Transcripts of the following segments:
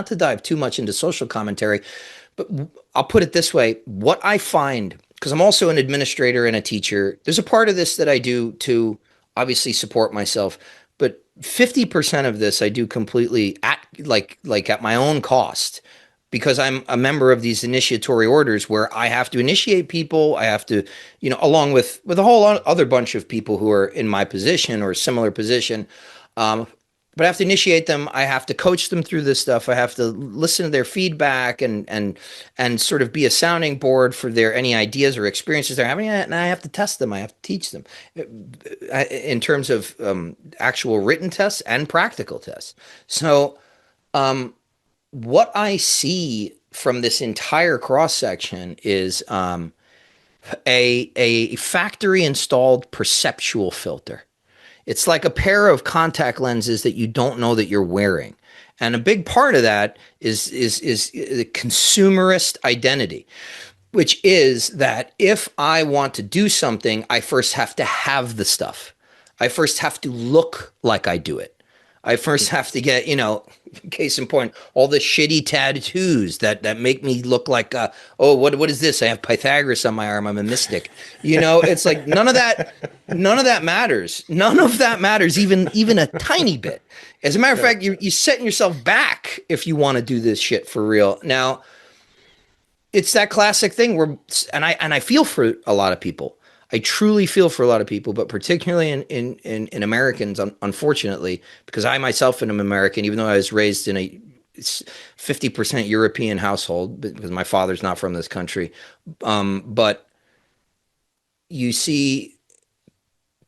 not to dive too much into social commentary, but I'll put it this way. What I find, because I'm also an administrator and a teacher, there's a part of this that I do to obviously support myself, but 50% of this I do completely at like at my own cost because I'm a member of these initiatory orders where I have to initiate people. I have to, along with a whole other bunch of people who are in my position or similar position. Um, but I have to initiate them. I have to coach them through this stuff. I have to listen to their feedback and sort of be a sounding board for their any ideas or experiences they're having. And I have to test them. I have to teach them in terms of actual written tests and practical tests. So what I see from this entire cross section is a factory installed perceptual filter. It's like a pair of contact lenses that you don't know that you're wearing. And a big part of that is the consumerist identity, which is that if I want to do something, I first have to have the stuff. I first have to look like I do it. I first have to get, case in point, all the shitty tattoos that make me look like, what is this? I have Pythagoras on my arm. I'm a mystic. It's like none of that matters. None of that matters, even a tiny bit. As a matter of fact, you're setting yourself back if you want to do this shit for real. Now, it's that classic thing where, and I feel for a lot of people. I truly feel for a lot of people, but particularly in Americans, unfortunately, because I myself am American, even though I was raised in a 50% European household, because my father's not from this country. But you see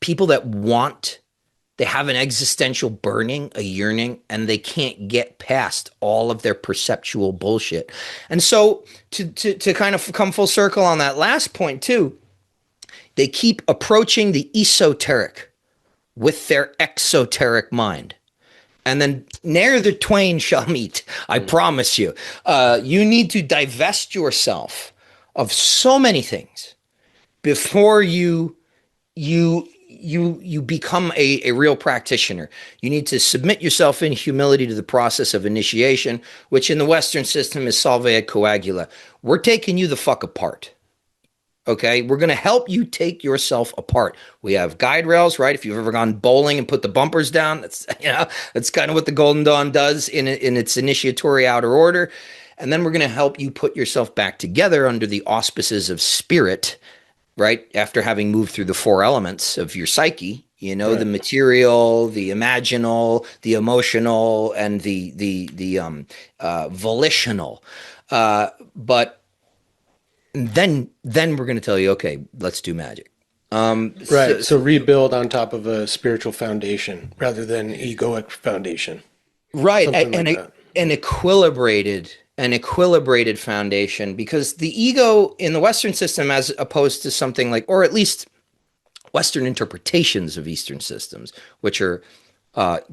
people that they have an existential burning, a yearning, and they can't get past all of their perceptual bullshit. And so to kind of come full circle on that last point too, they keep approaching the esoteric with their exoteric mind. And then ne'er the twain shall meet, I promise you. You need to divest yourself of so many things before you become a real practitioner. You need to submit yourself in humility to the process of initiation, which in the Western system is solve et coagula. We're taking you the fuck apart. Okay, we're going to help you take yourself apart. We have guide rails, right? If you've ever gone bowling and put the bumpers down, that's kind of what the Golden Dawn does in its initiatory outer order. And then we're going to help you put yourself back together under the auspices of spirit, right? After having moved through the four elements of your psyche, right. The material, the imaginal, the emotional, and the volitional. But then we're going to tell you, okay, let's do magic. Right. So rebuild on top of a spiritual foundation rather than egoic foundation. Right. An equilibrated foundation, because the ego in the Western system, as opposed to something like, or at least Western interpretations of Eastern systems, which are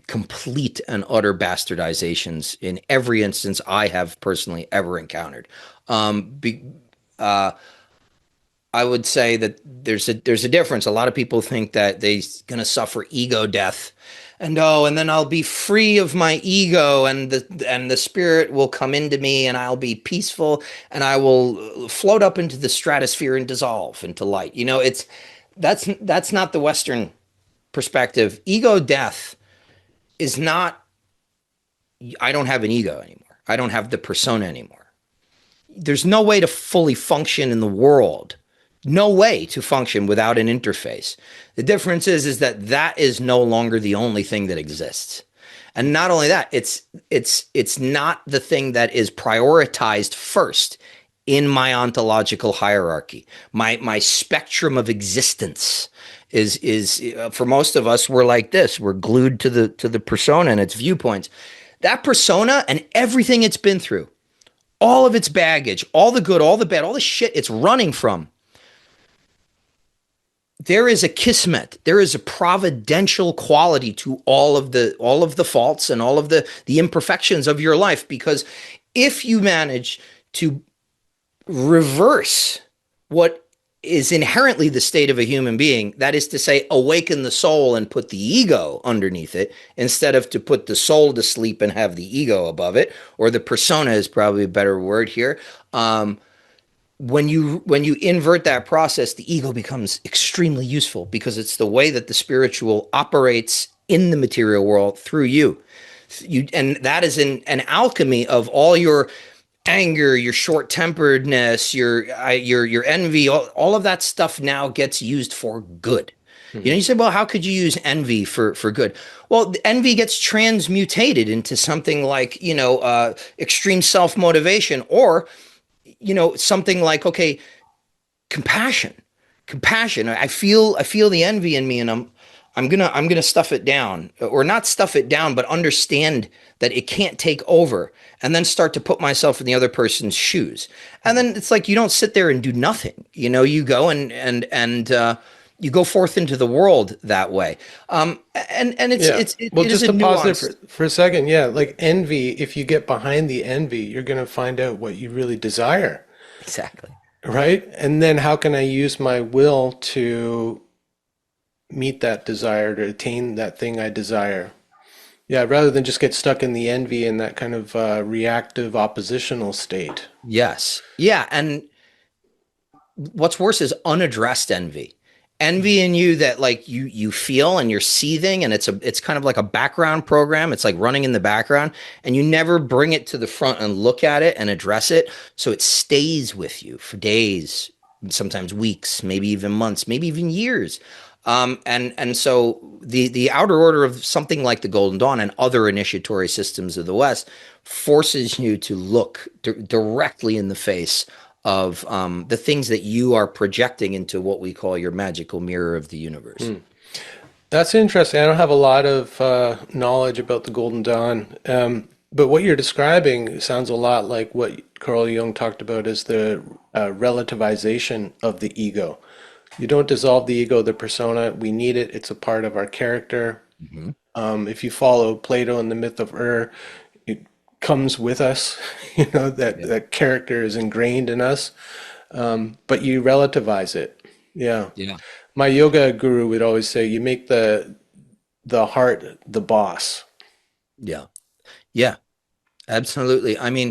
complete and utter bastardizations in every instance I have personally ever encountered. I would say that there's a difference. A lot of people think that they're going to suffer ego death, and then I'll be free of my ego, and the spirit will come into me, and I'll be peaceful, and I will float up into the stratosphere and dissolve into light. That's not the Western perspective. Ego death is not, I don't have an ego anymore. I don't have the persona anymore. There's no way to fully function in the world. No way to function without an interface. The difference is that is no longer the only thing that exists. And not only that, it's not the thing that is prioritized first in my ontological hierarchy. My spectrum of existence is for most of us, we're like this. We're glued to the persona and its viewpoints. That persona and everything it's been through, all of its baggage, all the good, all the bad, all the shit it's running from. There is a kismet. There is a providential quality to all of the faults and all of the imperfections of your life, because if you manage to reverse what is inherently the state of a human being. That is to say, awaken the soul and put the ego underneath it instead of to put the soul to sleep and have the ego above it, or the persona is probably a better word here. When you invert that process, the ego becomes extremely useful because it's the way that the spiritual operates in the material world through you. And that is an alchemy of all your anger, your short temperedness, your envy, all of that stuff now gets used for good. You know, you say, well, how could you use envy for good? Well, envy gets transmutated into something like, extreme self motivation, or, something like, okay, compassion. Compassion. I feel the envy in me, and I'm gonna stuff it down, or not stuff it down, but understand that it can't take over, and then start to put myself in the other person's shoes. And then it's like you don't sit there and do nothing. You go and you go forth into the world that way. And Yeah. Well, it is just a to pause there nuance. for a second. Yeah. Like envy, if you get behind the envy, you're going to find out what you really desire, Exactly. right? And then how can I use my will to meet that desire, to attain that thing I desire? Yeah. Rather than just get stuck in the envy and that kind of reactive oppositional state. Yes. Yeah. And what's worse is unaddressed envy. Envy in you that like you feel and you're seething, and it's kind of like a background program. It's like running in the background, and you never bring it to the front and look at it and address it, so it stays with you for days, sometimes weeks, maybe even months, maybe even years. And so the outer order of something like the Golden Dawn and other initiatory systems of the West forces you to look directly in the face of the things that you are projecting into what we call your magical mirror of the universe. That's interesting. I don't have a lot of knowledge about the Golden Dawn, but what you're describing sounds a lot like what Carl Jung talked about as the relativization of the ego. You don't dissolve the ego, the persona. We need it. It's a part of our character. Mhm. If you follow Plato and the myth of Ur, it comes with us. You know that Yeah. that character is ingrained in us, but you relativize it. Yeah. Yeah. My yoga guru would always say, you make the heart the boss. Yeah. Yeah. Absolutely. I mean,